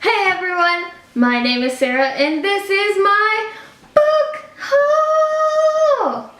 Hey everyone, my name is Sarah and this is my book haul!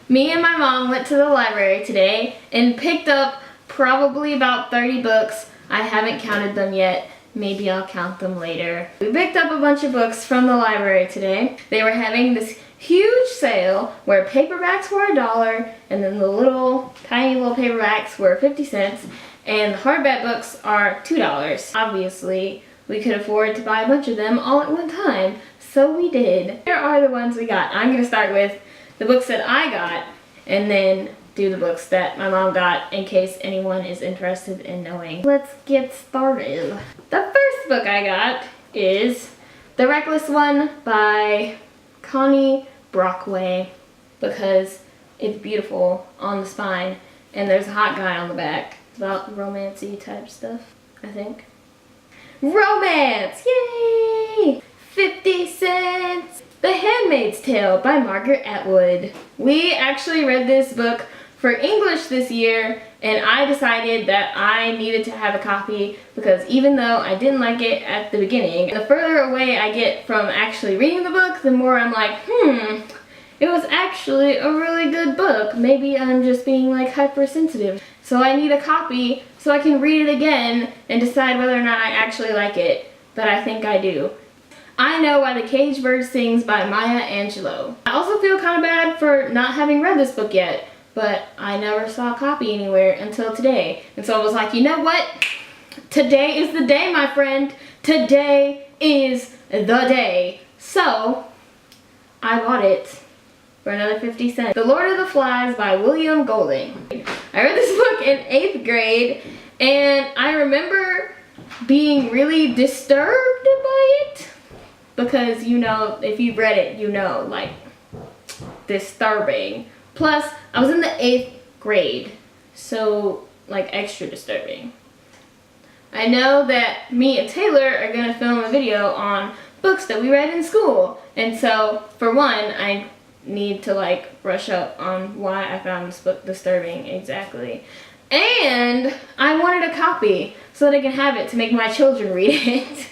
Me and my mom went to the library today and picked up probably about 30 books. I haven't counted them yet. Maybe I'll count them later. We picked up a bunch of books from the library today. They were having this huge sale where paperbacks were $1 and then the tiny little paperbacks were 50 cents and the hardback books are $2. Obviously, we could afford to buy a bunch of them all at one time, so we did. Here are the ones we got. I'm going to start with the books that I got and then do the books that my mom got in case anyone is interested in knowing. Let's get started. The first book I got is The Reckless One by Connie Brockway because it's beautiful on the spine and there's a hot guy on the back. It's about romancy type stuff, I think. Romance! Yay! 50 cents! The Handmaid's Tale by Margaret Atwood. We actually read this book for English this year and I decided that I needed to have a copy because even though I didn't like it at the beginning, the further away I get from actually reading the book, the more I'm like, it was actually a really good book. Maybe I'm just being like hypersensitive. So I need a copy so I can read it again and decide whether or not I actually like it. But I think I do. I Know Why the Caged Bird Sings by Maya Angelou. I also feel kind of bad for not having read this book yet, but I never saw a copy anywhere until today. And so I was like, you know what? Today is the day, my friend. Today is the day. So I bought it for another 50 cents. The Lord of the Flies by William Golding. I read this book in 8th grade and I remember being really disturbed by it because, you know, if you've read it, you know, like, disturbing. Plus, I was in the 8th grade, so, like, extra disturbing. I know that me and Taylor are going to film a video on books that we read in school, and so, for one, I need to like brush up on why I found this book disturbing exactly. And I wanted a copy so that I can have it to make my children read it.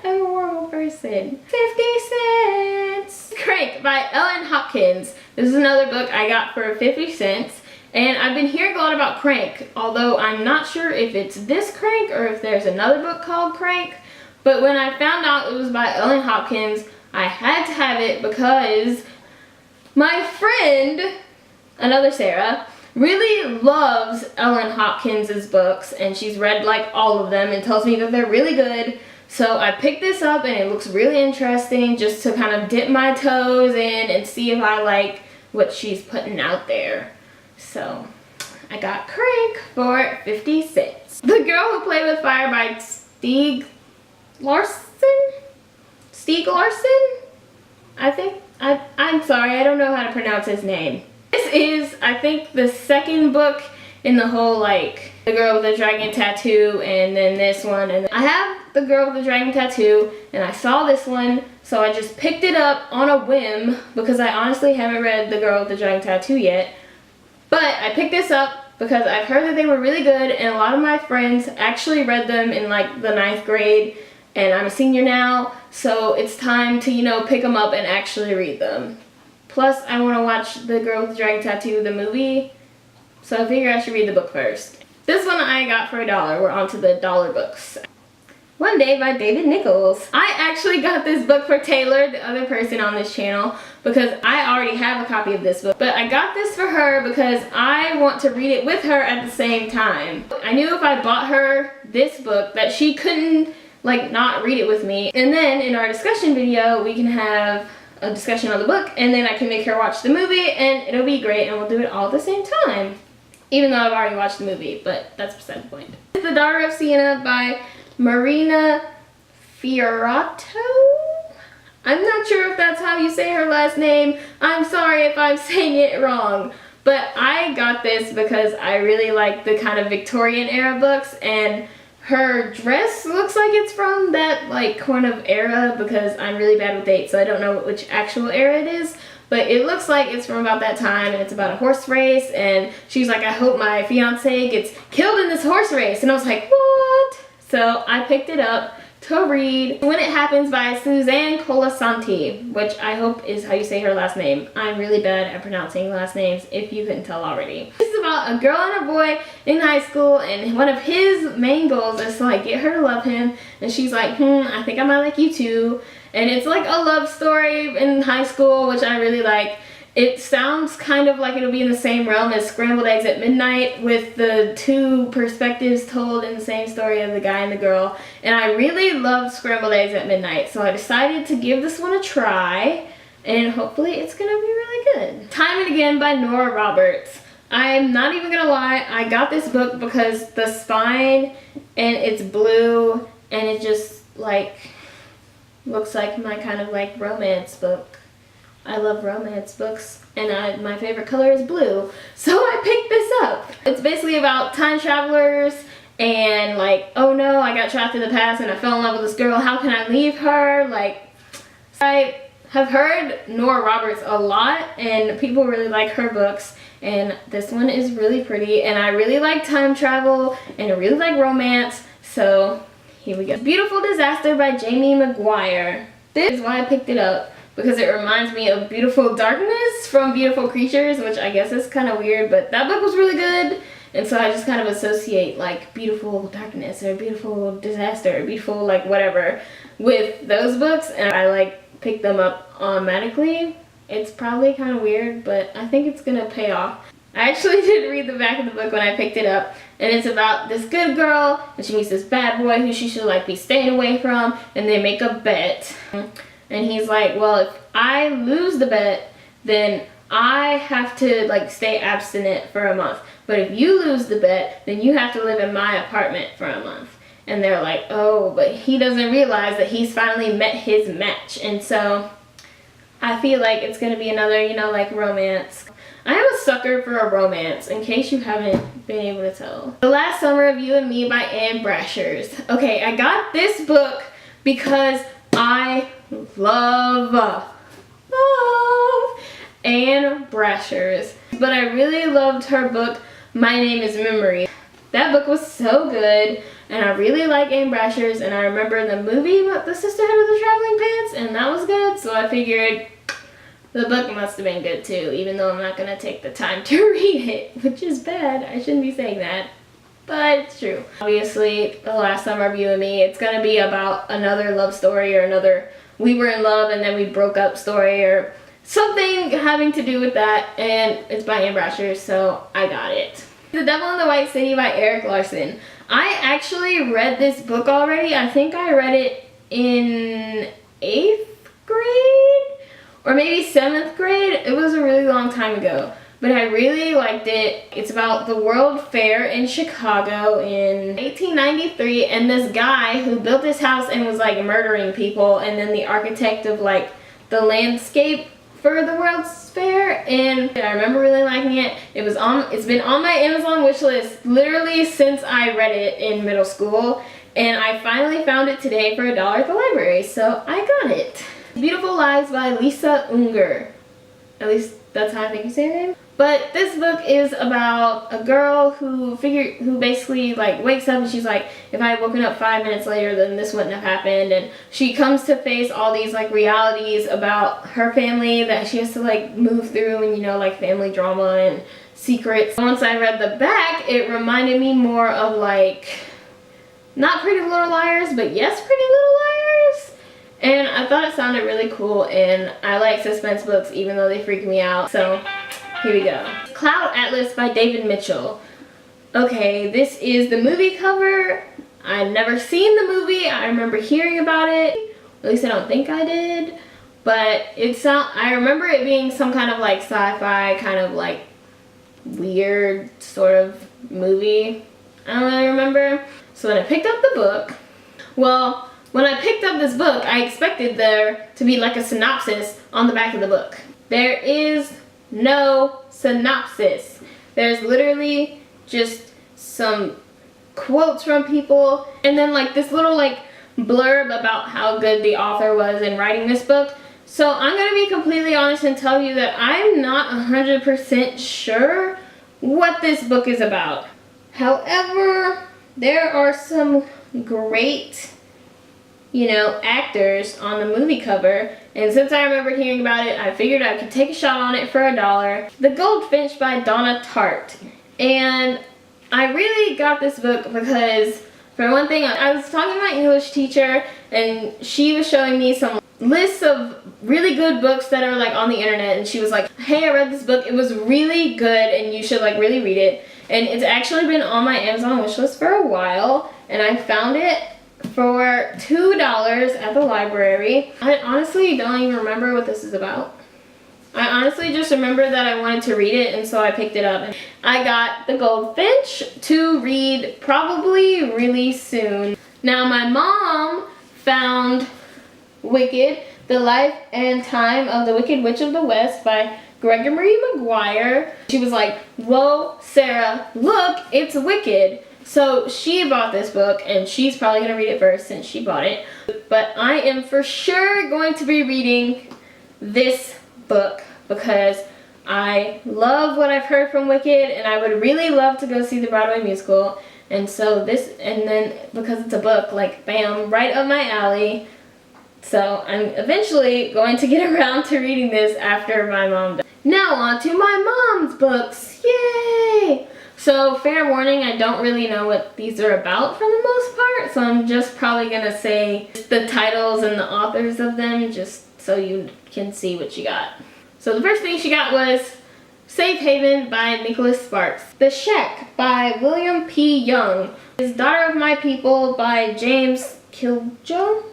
I'm a horrible person. 50 cents! Crank by Ellen Hopkins. This is another book I got for 50 cents. And I've been hearing a lot about Crank, although I'm not sure if it's this Crank or if there's another book called Crank. But when I found out it was by Ellen Hopkins, I had to have it because my friend, another Sarah, really loves Ellen Hopkins' books and she's read like all of them and tells me that they're really good. So I picked this up and it looks really interesting just to kind of dip my toes in and see if I like what she's putting out there. So I got Crank for 50 cents. The Girl Who Played with Fire by Stieg Larsson? Stieg Larsson? I think. I'm sorry, I don't know how to pronounce his name. This is, I think, the second book in the whole, like, The Girl with the Dragon Tattoo and then this one. And I have The Girl with the Dragon Tattoo and I saw this one, so I just picked it up on a whim because I honestly haven't read The Girl with the Dragon Tattoo yet. But I picked this up because I've heard that they were really good and a lot of my friends actually read them in, like, the 9th grade. And I'm a senior now, so it's time to, you know, pick them up and actually read them. Plus, I want to watch The Girl with the Dragon Tattoo, the movie, so I figure I should read the book first. This one I got for $1. We're on to the dollar books. One Day by David Nichols. I actually got this book for Taylor, the other person on this channel, because I already have a copy of this book. But I got this for her because I want to read it with her at the same time. I knew if I bought her this book that she couldn't like not read it with me, and then in our discussion video we can have a discussion on the book and then I can make her watch the movie and it'll be great and we'll do it all at the same time, even though I've already watched the movie, but that's beside the point. The Daughter of Siena by Marina Fiorato. I'm not sure if that's how you say her last name. I'm sorry if I'm saying it wrong, but I got this because I really like the kind of Victorian era books and her dress looks like it's from that like kind of era because I'm really bad with dates, so I don't know which actual era it is. But it looks like it's from about that time and it's about a horse race and she's like, I hope my fiance gets killed in this horse race. And I was like, what? So I picked it up to read When It Happens by Suzanne Colasanti, which I hope is how you say her last name. I'm really bad at pronouncing last names, if you couldn't tell already. This is about a girl and a boy in high school, and one of his main goals is to like get her to love him, and she's like, I think I might like you too. And it's like a love story in high school, which I really like. It sounds kind of like it'll be in the same realm as Scrambled Eggs at Midnight, with the two perspectives told in the same story of the guy and the girl. And I really loved Scrambled Eggs at Midnight, so I decided to give this one a try, and hopefully it's gonna be really good. Time and Again by Nora Roberts. I'm not even gonna lie, I got this book because the spine, and it's blue, and it just like looks like my kind of like romance book. I love romance books, and my favorite color is blue, so I picked this up. It's basically about time travelers and like, oh no, I got trapped in the past and I fell in love with this girl, how can I leave her? Like, I have heard Nora Roberts a lot, and people really like her books, and this one is really pretty, and I really like time travel, and I really like romance, so here we go. Beautiful Disaster by Jamie McGuire. This is why I picked it up, because it reminds me of Beautiful Darkness from Beautiful Creatures, which I guess is kind of weird, but that book was really good, and so I just kind of associate like Beautiful Darkness or Beautiful Disaster or Beautiful like whatever with those books, and I like pick them up automatically. It's probably kind of weird, but I think it's gonna pay off. I actually did read the back of the book when I picked it up, and it's about this good girl, and she meets this bad boy who she should like be staying away from, and they make a bet. And he's like, well, if I lose the bet, then I have to like stay abstinent for a month. But if you lose the bet, then you have to live in my apartment for a month. And they're like, oh, but he doesn't realize that he's finally met his match. And so I feel like it's going to be another, you know, like romance. I am a sucker for a romance, in case you haven't been able to tell. The Last Summer of You and Me by Anne Brashers. Okay, I got this book because I love Anne Brashers, but I really loved her book My Name is Memory. That book was so good, and I really like Anne Brashers, and I remember the movie about the Sisterhood of the Traveling Pants, and that was good, so I figured the book must have been good too, even though I'm not going to take the time to read it, which is bad. I shouldn't be saying that, but it's true. Obviously, The Last Summer of You and Me, it's going to be about another love story or another we were in love and then we broke up story or something having to do with that, and it's by Anne Brashers, so I got it. The Devil in the White City by Erik Larson. I actually read this book already. I think I read it in 8th grade or maybe 7th grade. It was a really long time ago, but I really liked it. It's about the World Fair in Chicago in 1893, and this guy who built this house and was like murdering people, and then the architect of like the landscape for the World's Fair, and I remember really liking it. It's been on my Amazon wish list literally since I read it in middle school, and I finally found it today for $1 at the library, so I got it. Beautiful Lies by Lisa Unger. At least that's how I think you say her name. But this book is about a girl who basically like wakes up and she's like, if I had woken up 5 minutes later, then this wouldn't have happened. And she comes to face all these like realities about her family that she has to like move through, and you know, like family drama and secrets. Once I read the back, it reminded me more of like, not Pretty Little Liars, but yes, Pretty Little Liars. And I thought it sounded really cool, and I like suspense books even though they freak me out. So here we go. Cloud Atlas by David Mitchell. Okay, this is the movie cover. I've never seen the movie. I remember hearing about it. At least I don't think I did. But I remember it being some kind of like sci-fi, kind of like weird sort of movie. I don't really remember. So when I picked up the book, well, when I picked up this book, I expected there to be like a synopsis on the back of the book. There is no synopsis. There's literally just some quotes from people, and then like this little like blurb about how good the author was in writing this book. So I'm gonna be completely honest and tell you that I'm not 100% sure what this book is about. However, there are some great actors on the movie cover. And since I remembered hearing about it, I figured I could take a shot on it for $1. The Goldfinch by Donna Tartt. And I really got this book because, for one thing, I was talking to my English teacher and she was showing me some lists of really good books that are like on the internet, and she was like, hey, I read this book, it was really good and you should like really read it. And it's actually been on my Amazon wishlist for a while, and I found it for $2 at the library. I honestly don't even remember what this is about. I honestly just remember that I wanted to read it, and so I picked it up. I got The Goldfinch to read probably really soon. Now my mom found Wicked, The Life and Time of the Wicked Witch of the West by Gregory Maguire. She was like, whoa, Sarah, look, it's Wicked. So she bought this book, and she's probably going to read it first since she bought it. But I am for sure going to be reading this book because I love what I've heard from Wicked, and I would really love to go see the Broadway musical. And so this, and then because it's a book, like bam, right up my alley. So I'm eventually going to get around to reading this after my mom does. Now on to my mom's books. Yay! So fair warning, I don't really know what these are about for the most part, so I'm just probably going to say the titles and the authors of them just so you can see what she got. So the first thing she got was Safe Haven by Nicholas Sparks. The Shack by William P. Young. His Daughter of My People by James Killjoe?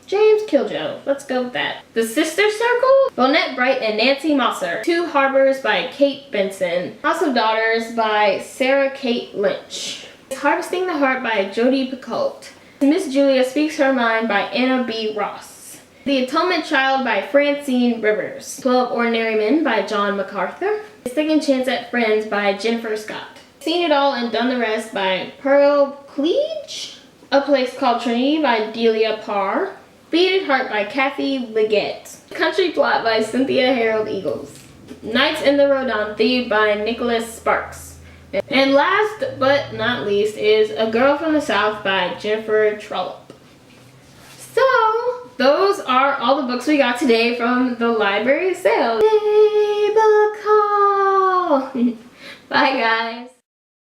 James Killjoe. Let's go with that. The Sister Circle? Bonette Bright and Nancy Mosser. Two Harbors by Kate Benson. House of Daughters by Sarah Kate Lynch. Harvesting the Heart by Jodi Picoult. Miss Julia Speaks Her Mind by Anna B. Ross. The Atonement Child by Francine Rivers. 12 Ordinary Men by John MacArthur. Second Chance at Friends by Jennifer Scott. Seen It All and Done the Rest by Pearl Cleage. A Place Called Trinity by Delia Parr. Beating Heart by Kathy Leggett. Country Plot by Cynthia Harold Eagles. Nights in the Rodanthe by Nicholas Sparks. And last but not least is A Girl from the South by Jennifer Trollope. So, those are all the books we got today from the library sale. Yay, book haul! Bye guys!